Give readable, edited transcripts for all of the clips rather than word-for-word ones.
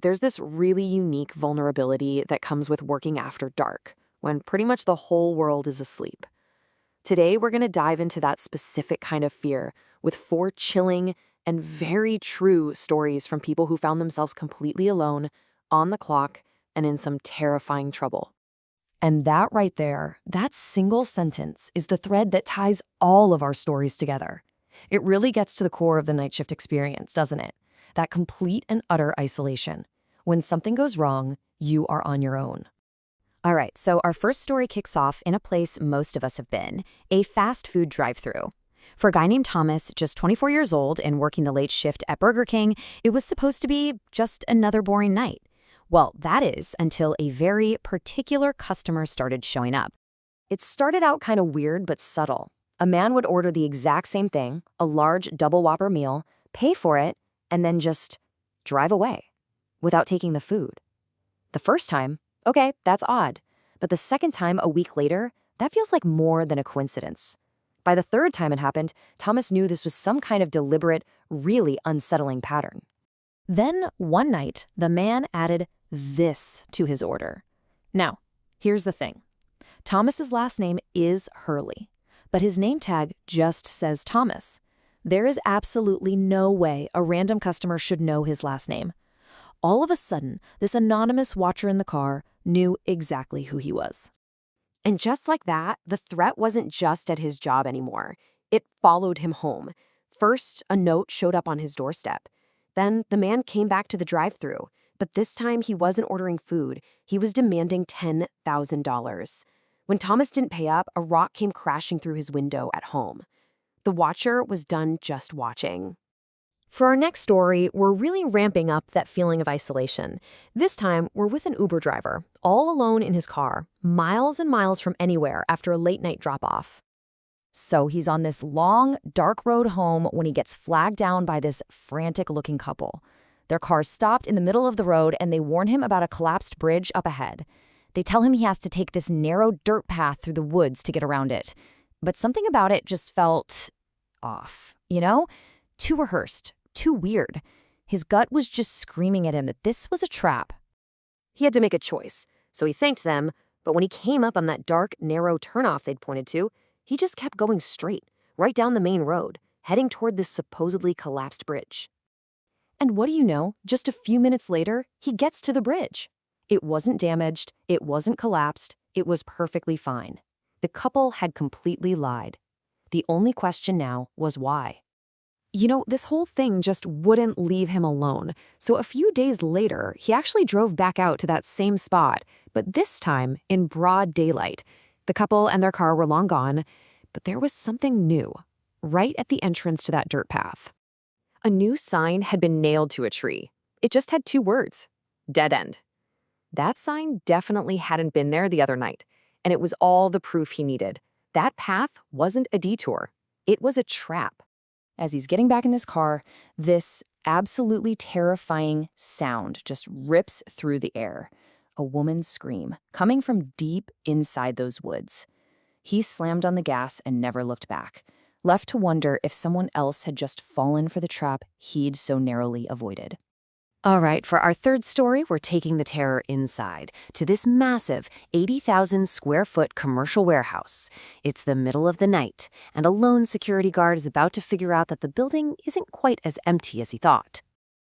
There's this really unique vulnerability that comes with working after dark, when pretty much the whole world is asleep. Today, we're going to dive into that specific kind of fear with 4 chilling and very true stories from people who found themselves completely alone, on the clock, and in some terrifying trouble. And that right there, that single sentence is the thread that ties all of our stories together. It really gets to the core of the night shift experience, doesn't it? That complete and utter isolation. When something goes wrong, you are on your own. All right, so our first story kicks off in a place most of us have been, a fast food drive-thru. For a guy named Thomas, just 24 years old and working the late shift at Burger King, it was supposed to be just another boring night. Well, that is until a very particular customer started showing up. It started out kind of weird but subtle. A man would order the exact same thing, a large double Whopper meal, pay for it, and then just drive away without taking the food. The first time, okay, that's odd. But the second time, a week later, that feels like more than a coincidence. By the third time it happened, Thomas knew this was some kind of deliberate, really unsettling pattern. Then, one night, the man added this to his order. Now, here's the thing. Thomas's last name is Hurley, but his name tag just says Thomas. There is absolutely no way a random customer should know his last name. All of a sudden, this anonymous watcher in the car knew exactly who he was. And just like that, the threat wasn't just at his job anymore. It followed him home. First, a note showed up on his doorstep. Then the man came back to the drive-thru, but this time he wasn't ordering food. He was demanding $10,000. When Thomas didn't pay up, a rock came crashing through his window at home. The watcher was done just watching. For our next story, we're really ramping up that feeling of isolation. This time, we're with an Uber driver, all alone in his car, miles and miles from anywhere after a late-night drop-off. So he's on this long, dark road home when he gets flagged down by this frantic-looking couple. Their car stopped in the middle of the road, and they warn him about a collapsed bridge up ahead. They tell him he has to take this narrow dirt path through the woods to get around it. But something about it just felt off, Too rehearsed, too weird. His gut was just screaming at him that this was a trap. He had to make a choice, so he thanked them, but when he came up on that dark, narrow turnoff they'd pointed to, he just kept going straight, right down the main road, heading toward this supposedly collapsed bridge. And what do you know? Just a few minutes later, he gets to the bridge. It wasn't damaged, it wasn't collapsed, it was perfectly fine. The couple had completely lied. The only question now was why. This whole thing just wouldn't leave him alone. So a few days later, he actually drove back out to that same spot, but this time in broad daylight. The couple and their car were long gone, but there was something new, right at the entrance to that dirt path. A new sign had been nailed to a tree. It just had 2 words, dead end. That sign definitely hadn't been there the other night, and it was all the proof he needed. That path wasn't a detour. It was a trap. As he's getting back in his car, this absolutely terrifying sound just rips through the air. A woman's scream, coming from deep inside those woods. He slammed on the gas and never looked back, left to wonder if someone else had just fallen for the trap he'd so narrowly avoided. All right, for our third story, we're taking the terror inside to this massive 80,000 square foot commercial warehouse. It's the middle of the night, and a lone security guard is about to figure out that the building isn't quite as empty as he thought.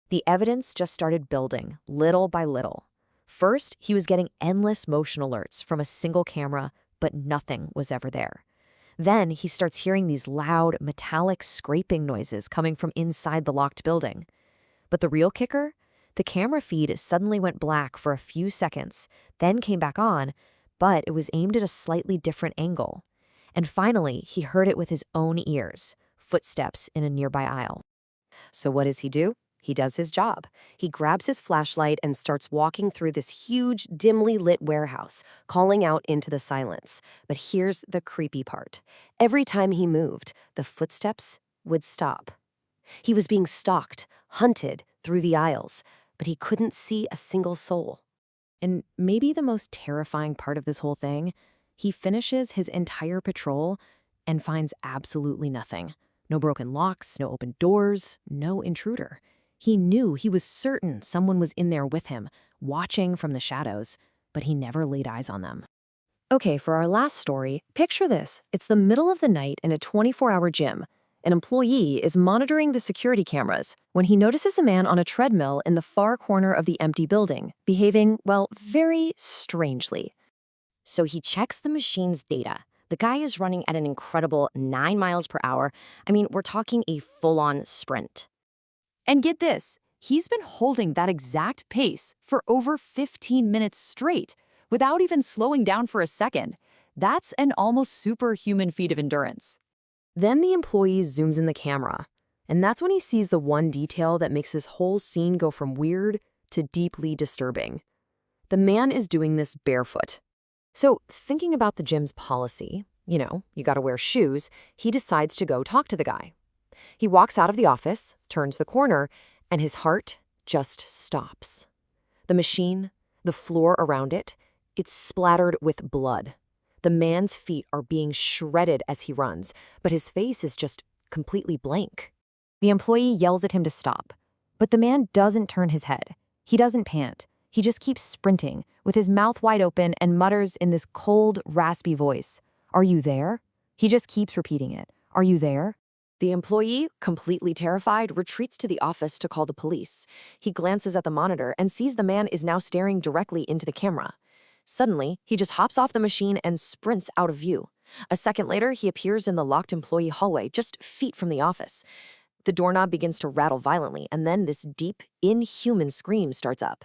The evidence just started building, little by little. First, he was getting endless motion alerts from a single camera, but nothing was ever there. Then he starts hearing these loud, metallic scraping noises coming from inside the locked building. But the real kicker? The camera feed suddenly went black for a few seconds, then came back on, but it was aimed at a slightly different angle. And finally, he heard it with his own ears, footsteps in a nearby aisle. So what does he do? He does his job. He grabs his flashlight and starts walking through this huge, dimly lit warehouse, calling out into the silence. But here's the creepy part. Every time he moved, the footsteps would stop. He was being stalked, hunted through the aisles, but he couldn't see a single soul. And maybe the most terrifying part of this whole thing, he finishes his entire patrol and finds absolutely nothing. No broken locks, no open doors, no intruder. He knew, he was certain someone was in there with him, watching from the shadows, but he never laid eyes on them. Okay, for our last story, picture this. It's the middle of the night in a 24-hour gym. An employee is monitoring the security cameras when he notices a man on a treadmill in the far corner of the empty building, behaving, well, very strangely. So he checks the machine's data. The guy is running at an incredible 9 miles per hour. I mean, we're talking a full-on sprint. And get this, he's been holding that exact pace for over 15 minutes straight, without even slowing down for a second. That's an almost superhuman feat of endurance. Then the employee zooms in the camera, and that's when he sees the one detail that makes this whole scene go from weird to deeply disturbing. The man is doing this barefoot. So, thinking about the gym's policy, you gotta wear shoes, he decides to go talk to the guy. He walks out of the office, turns the corner, and his heart just stops. The machine, the floor around it, it's splattered with blood. The man's feet are being shredded as he runs, but his face is just completely blank. The employee yells at him to stop, but the man doesn't turn his head. He doesn't pant. He just keeps sprinting, with his mouth wide open, and mutters in this cold, raspy voice, "Are you there?" He just keeps repeating it. "Are you there?" The employee, completely terrified, retreats to the office to call the police. He glances at the monitor and sees the man is now staring directly into the camera. Suddenly, he just hops off the machine and sprints out of view. A second later, he appears in the locked employee hallway, just feet from the office. The doorknob begins to rattle violently, and then this deep, inhuman scream starts up.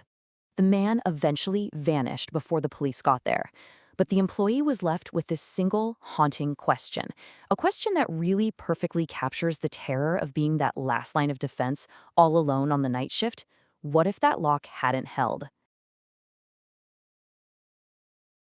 The man eventually vanished before the police got there. But the employee was left with this single, haunting question. A question that really perfectly captures the terror of being that last line of defense, all alone on the night shift. What if that lock hadn't held?